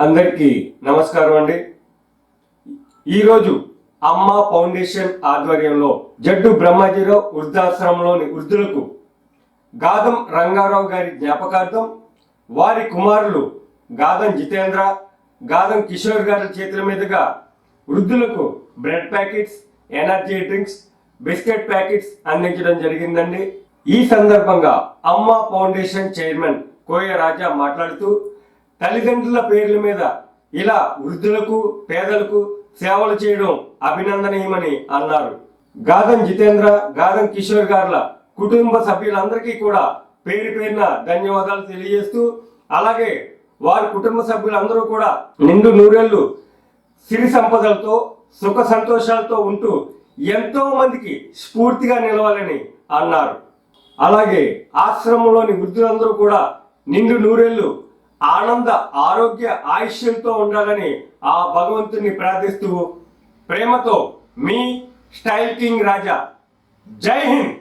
అందరికీ నమస్కారం అండి. ఈరోజు అమ్మ ఫౌండేషన్ ఆధ్వర్యంలో జడ్డు బ్రహ్మాజీరావు వృద్ధాశ్రమంలోని వృద్ధులకు గాదం రంగారావు గారి జ్ఞాపకార్థం వారి కుమారులు గాదం జితేంద్ర, గాదం కిషోర్ గారి చేతుల మీదుగా వృద్ధులకు bread packets, energy drinks, biscuit packets అందించడం జరిగిందండి. ఈ సందర్భంగా అమ్మ ఫౌండేషన్ చైర్మన్ కోయ రాజా మాట్లాడుతూ తల్లిదండ్రుల పేర్ల మీద ఇలా వృద్ధులకు, పేదలకు సేవలు చేయడం అభినందనీయమని అన్నారు. గాదం జితేంద్ర, గాదం కిషోర్ గార్ల కుటుంబ సభ్యులందరికీ కూడా పేరు పేరున ధన్యవాదాలు తెలియజేస్తూ, అలాగే వారి కుటుంబ సభ్యులందరూ కూడా నిండు నూరేళ్లు సిరి సంపదలతో సుఖ సంతోషాలతో ఉంటూ ఎంతో మందికి స్ఫూర్తిగా నిలవాలని అన్నారు. అలాగే ఆశ్రమంలోని వృద్ధులందరూ కూడా నిండు నూరేళ్లు ఆనంద ఆరోగ్య ఆయుష్యంతో ఉండాలని ఆ భగవంతుని ప్రార్థిస్తూ ప్రేమతో మీ స్టైల్ కింగ్ రాజా. జై హింద్.